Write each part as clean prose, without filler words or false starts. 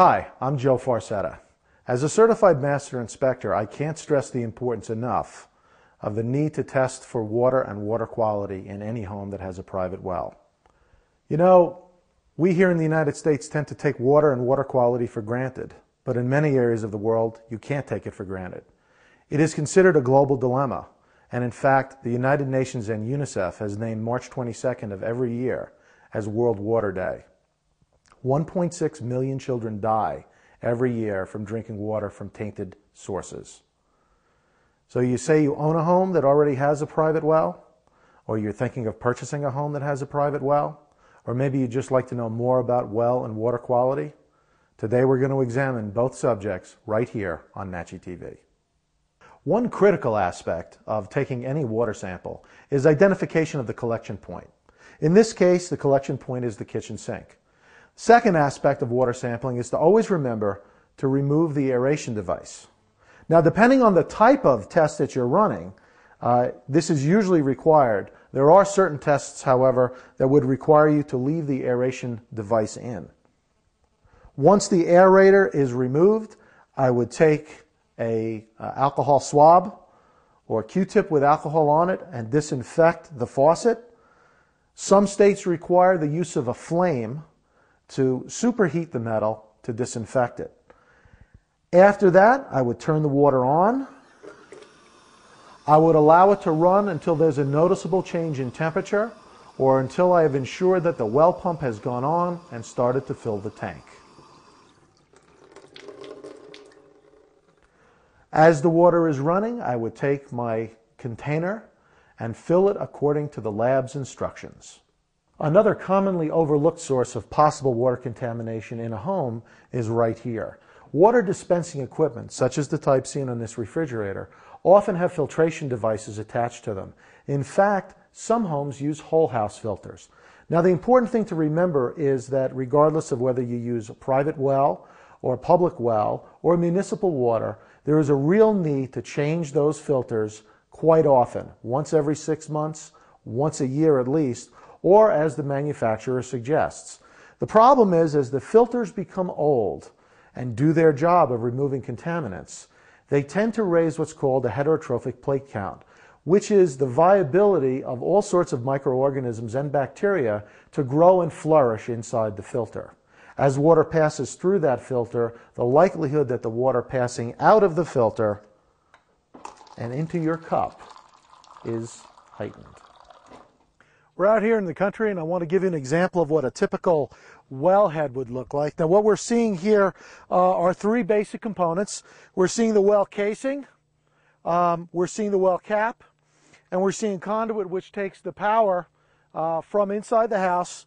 Hi, I'm Joe Farcetta. As a certified master inspector, I can't stress the importance enough of the need to test for water and water quality in any home that has a private well. You know, we here in the United States tend to take water and water quality for granted, but in many areas of the world, you can't take it for granted. It is considered a global dilemma, and in fact, the United Nations and UNICEF has named March 22nd of every year as World Water Day. 1.6 million children die every year from drinking water from tainted sources. So you say you own a home that already has a private well, or you're thinking of purchasing a home that has a private well, or maybe you'd just like to know more about well and water quality. Today we're going to examine both subjects right here on NACHI TV. One critical aspect of taking any water sample is identification of the collection point. In this case, the collection point is the kitchen sink. Second aspect of water sampling is to always remember to remove the aeration device. Now, depending on the type of test that you're running, this is usually required. There are certain tests, however, that would require you to leave the aeration device in. Once the aerator is removed, I would take a alcohol swab or Q-tip with alcohol on it and disinfect the faucet. Some states require the use of a flame to superheat the metal to disinfect it. After that, I would turn the water on. I would allow it to run until there's a noticeable change in temperature or until I have ensured that the well pump has gone on and started to fill the tank. As the water is running, I would take my container and fill it according to the lab's instructions. Another commonly overlooked source of possible water contamination in a home is right here. Water dispensing equipment, such as the type seen on this refrigerator, often have filtration devices attached to them. In fact, some homes use whole house filters. Now, the important thing to remember is that regardless of whether you use a private well or a public well or municipal water, there is a real need to change those filters quite often, once every 6 months, once a year at least, or as the manufacturer suggests. The problem is, as the filters become old and do their job of removing contaminants, they tend to raise what's called a heterotrophic plate count, which is the viability of all sorts of microorganisms and bacteria to grow and flourish inside the filter. As water passes through that filter, the likelihood that the water passing out of the filter and into your cup is heightened. We're out here in the country, and I want to give you an example of what a typical wellhead would look like. Now, what we're seeing here are three basic components. We're seeing the well casing, we're seeing the well cap, and we're seeing conduit which takes the power from inside the house,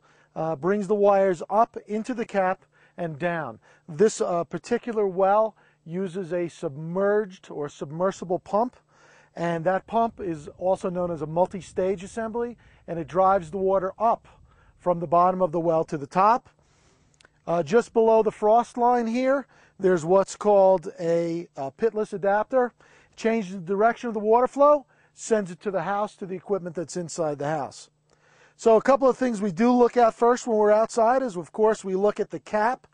brings the wires up into the cap and down. This particular well uses a submerged or submersible pump, and that pump is also known as a multi-stage assembly, and it drives the water up from the bottom of the well to the top. Just below the frost line here, there's what's called a pitless adapter. It changes the direction of the water flow, sends it to the house, to the equipment that's inside the house. So a couple of things we do look at first when we're outside is, of course, we look at the cap.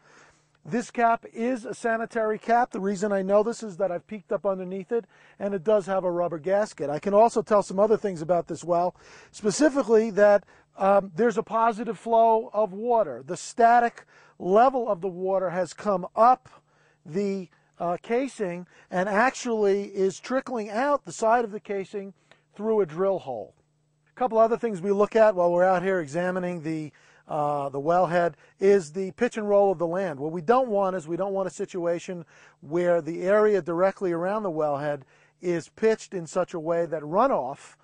This cap is a sanitary cap. The reason I know this is that I've peeked up underneath it, and it does have a rubber gasket. I can also tell some other things about this well, specifically that there's a positive flow of water. The static level of the water has come up the casing and actually is trickling out the side of the casing through a drill hole. A couple other things we look at while we're out here examining the wellhead is the pitch and roll of the land. What we don't want is we don't want a situation where the area directly around the wellhead is pitched in such a way that runoff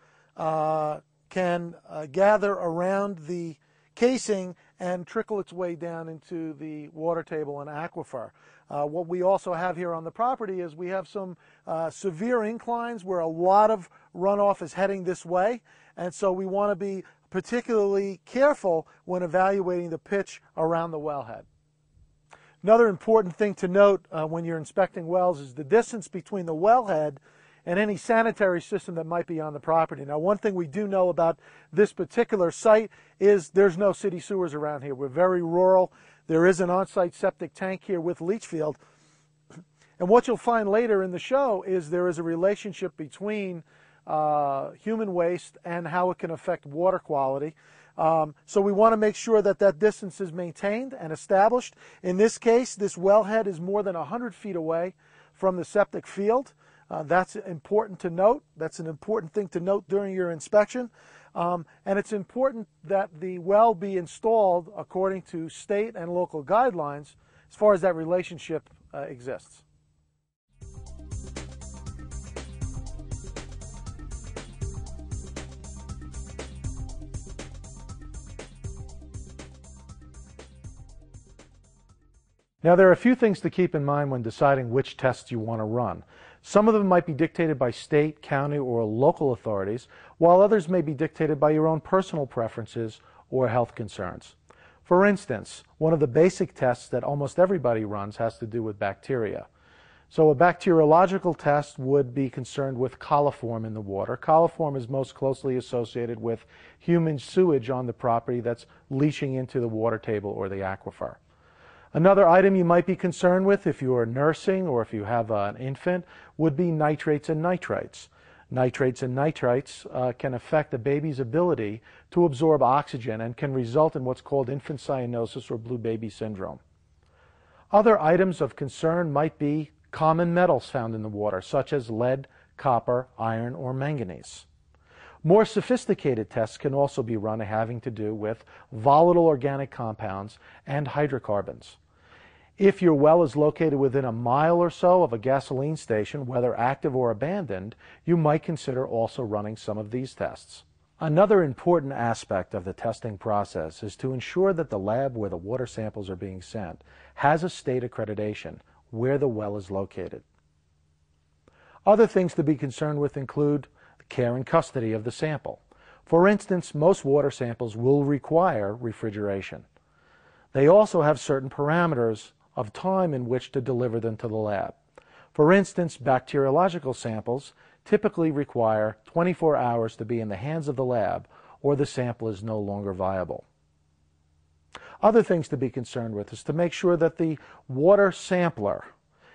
can gather around the casing and trickle its way down into the water table and aquifer. What we also have here on the property is we have some severe inclines where a lot of runoff is heading this way, and so we want to be particularly careful when evaluating the pitch around the wellhead. Another important thing to note when you're inspecting wells is the distance between the wellhead and any sanitary system that might be on the property. Now, one thing we do know about this particular site is there's no city sewers around here. We're very rural. There is an on-site septic tank here with leach field. And what you'll find later in the show is there is a relationship between human waste and how it can affect water quality. So we want to make sure that that distance is maintained and established. In this case, this wellhead is more than 100 feet away from the septic field. That's important to note. That's an important thing to note during your inspection. And it's important that the well be installed according to state and local guidelines as far as that relationship exists. Now, there are a few things to keep in mind when deciding which tests you want to run. Some of them might be dictated by state, county, or local authorities, while others may be dictated by your own personal preferences or health concerns. For instance, one of the basic tests that almost everybody runs has to do with bacteria. So a bacteriological test would be concerned with coliform in the water. Coliform is most closely associated with human sewage on the property that's leaching into the water table or the aquifer. Another item you might be concerned with if you are nursing or if you have an infant would be nitrates and nitrites. Nitrates and nitrites can affect a baby's ability to absorb oxygen and can result in what's called infant cyanosis or blue baby syndrome. Other items of concern might be common metals found in the water, such as lead, copper, iron, or manganese. More sophisticated tests can also be run having to do with volatile organic compounds and hydrocarbons. If your well is located within a mile or so of a gasoline station, whether active or abandoned, you might consider also running some of these tests. Another important aspect of the testing process is to ensure that the lab where the water samples are being sent has a state accreditation where the well is located. Other things to be concerned with include the care and custody of the sample. For instance, most water samples will require refrigeration. They also have certain parameters of time in which to deliver them to the lab. For instance, bacteriological samples typically require 24 hours to be in the hands of the lab or the sample is no longer viable. Other things to be concerned with is to make sure that the water sampler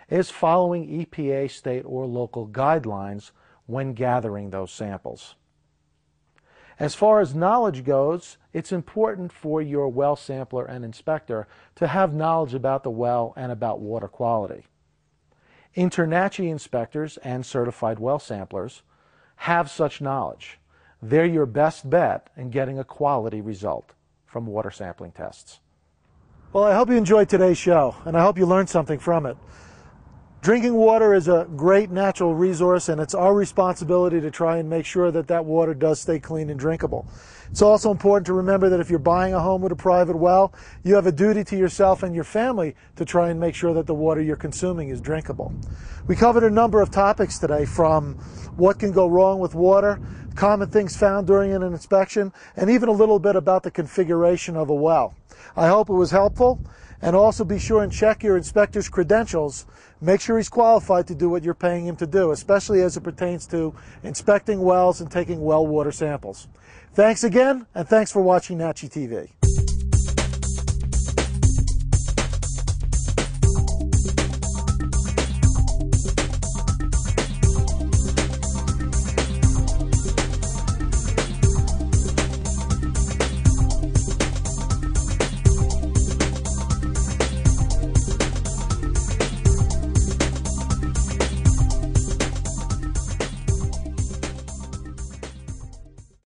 is following EPA, state, or local guidelines when gathering those samples. As far as knowledge goes, it's important for your well sampler and inspector to have knowledge about the well and about water quality. InterNACHI inspectors and certified well samplers have such knowledge. They're your best bet in getting a quality result from water sampling tests. Well, I hope you enjoyed today's show, and I hope you learned something from it. Drinking water is a great natural resource, and it's our responsibility to try and make sure that that water does stay clean and drinkable. It's also important to remember that if you're buying a home with a private well, you have a duty to yourself and your family to try and make sure that the water you're consuming is drinkable. We covered a number of topics today, from what can go wrong with water, common things found during an inspection, and even a little bit about the configuration of a well. I hope it was helpful. And also be sure and check your inspector's credentials. Make sure he's qualified to do what you're paying him to do, especially as it pertains to inspecting wells and taking well water samples. Thanks again, and thanks for watching NACHI TV.